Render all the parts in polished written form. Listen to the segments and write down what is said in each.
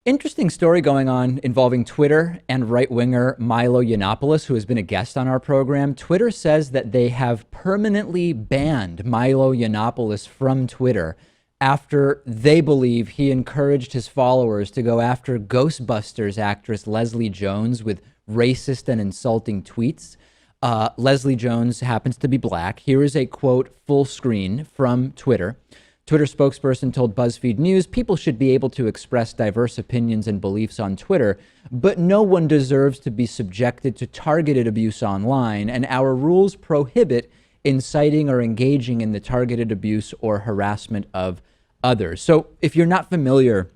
Interesting story going on involving Twitter and right-winger Milo Yiannopoulos, who has been a guest on our program. Twitter says that they have permanently banned Milo Yiannopoulos from Twitter after they believe he encouraged his followers to go after Ghostbusters actress Leslie Jones with racist and insulting tweets. Leslie Jones happens to be black. Here is a quote full screen from Twitter. Twitter spokesperson told BuzzFeed News, people should be able to express diverse opinions and beliefs on Twitter, but no one deserves to be subjected to targeted abuse online, and our rules prohibit inciting or engaging in the targeted abuse or harassment of others. So if you're not familiar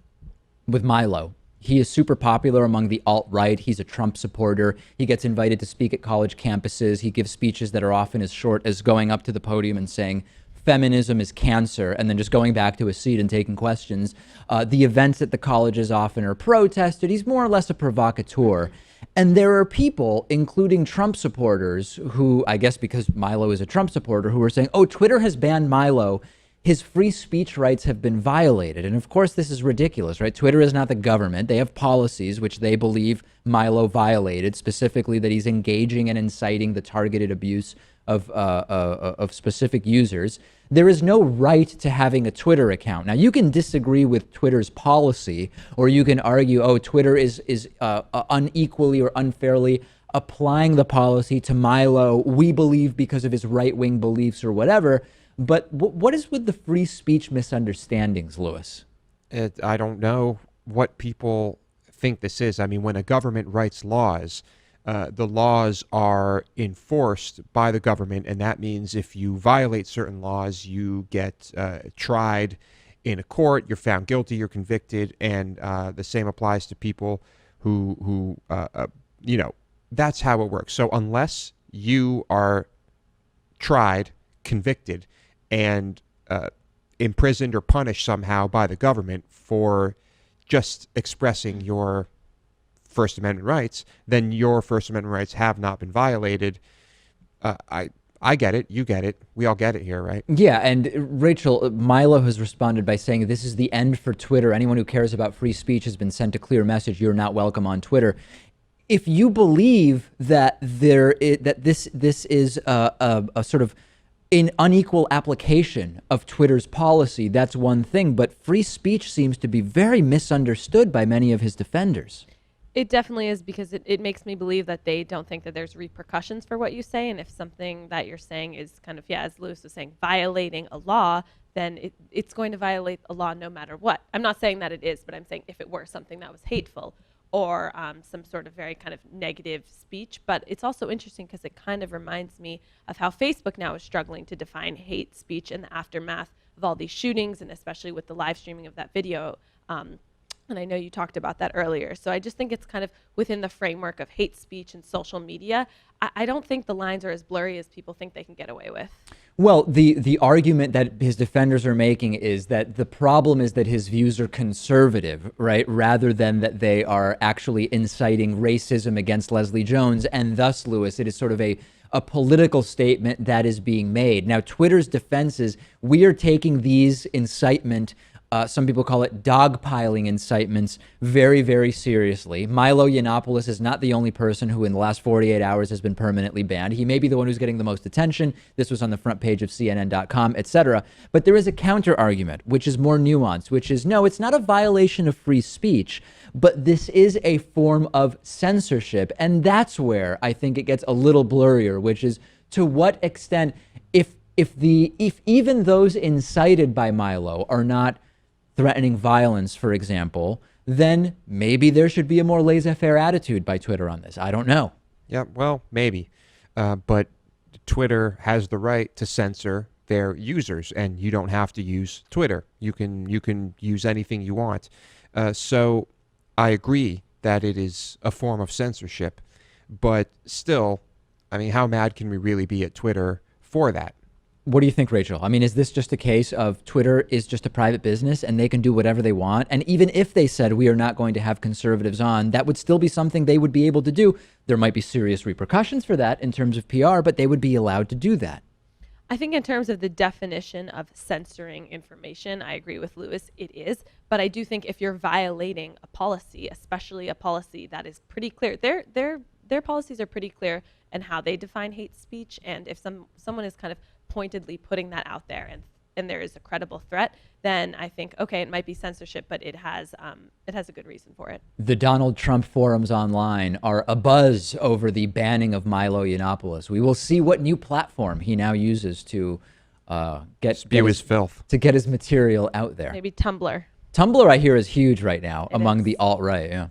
with Milo, he is super popular among the alt-right. He's a Trump supporter. He gets invited to speak at college campuses. He gives speeches that are often as short as going up to the podium and saying, feminism is cancer, and then just going back to his seat and taking questions. The events at the colleges often are protested. He's more or less a provocateur. And there are people, including Trump supporters, who, I guess because Milo is a Trump supporter, who are saying, oh, Twitter has banned Milo. His free speech rights have been violated. And of course, this is ridiculous, right? Twitter is not the government. They have policies which they believe Milo violated, specifically that he's engaging and inciting the targeted abuse of specific users. There is no right to having a Twitter account. Now, you can disagree with Twitter's policy, or you can argue, oh, Twitter is unequally or unfairly applying the policy to Milo, we believe, because of his right-wing beliefs or whatever. But what is with the free speech misunderstandings, Lewis? I don't know what people think this is. I mean, when a government writes laws, the laws are enforced by the government, and that means if you violate certain laws, you get tried in a court, you're found guilty, you're convicted, and the same applies to people who that's how it works. So unless you are tried, convicted, and imprisoned or punished somehow by the government for just expressing your First Amendment rights, then your First Amendment rights have not been violated. I get it. You get it. We all get it here, right? Yeah, and Rachel, Milo has responded by saying this is the end for Twitter. Anyone who cares about free speech has been sent a clear message. You're not welcome on Twitter. If you believe that this is a sort of an unequal application of Twitter's policy, that's one thing. But free speech seems to be very misunderstood by many of his defenders. It definitely is, because it makes me believe that they don't think that there's repercussions for what you say. And if something that you're saying is kind of, as Lewis was saying, violating a law, then it's going to violate a law no matter what. I'm not saying that it is, but I'm saying if it were something that was hateful or some sort of very kind of negative speech. But it's also interesting because it kind of reminds me of how Facebook now is struggling to define hate speech in the aftermath of all these shootings, and especially with the live streaming of that video. And I know you talked about that earlier. So I just think it's kind of within the framework of hate speech and social media. I don't think the lines are as blurry as people think they can get away with. Well, the argument that his defenders are making is that the problem is that his views are conservative, right? Rather than that they are actually inciting racism against Leslie Jones. And thus, Lewis, it is sort of a political statement that is being made. Now, Twitter's defense is we are taking these incitement some people call it dogpiling incitements very, very seriously. Milo Yiannopoulos is not the only person who in the last 48 hours has been permanently banned. He may be the one who's getting the most attention. This was on the front page of CNN.com, etc. But there is a counter argument, which is more nuanced, which is, no, it's not a violation of free speech, but this is a form of censorship. And that's where I think it gets a little blurrier, which is to what extent, if even those incited by Milo are not threatening violence, for example, then maybe there should be a more laissez-faire attitude by Twitter on this. I don't know. Yeah, well, maybe. But Twitter has the right to censor their users, and you don't have to use Twitter. You can use anything you want. So I agree that it is a form of censorship, but still, I mean, how mad can we really be at Twitter for that? What do you think, Rachel? I mean, is this just a case of Twitter is just a private business and they can do whatever they want? And even if they said we are not going to have conservatives on, that would still be something they would be able to do. There might be serious repercussions for that in terms of PR, but they would be allowed to do that. I think in terms of the definition of censoring information, I agree with Lewis, it is. But I do think if you're violating a policy, especially a policy that is pretty clear, their policies are pretty clear in how they define hate speech. And if someone is kind of pointedly putting that out there and there is a credible threat, then I think, okay, it might be censorship, but it has a good reason for it. The Donald Trump forums online are abuzz over the banning of Milo Yiannopoulos. We will see what new platform he now uses to Spew his filth. to get his material out there. Maybe Tumblr. Tumblr, I hear, is huge right now It among is. the alt-right. Yeah.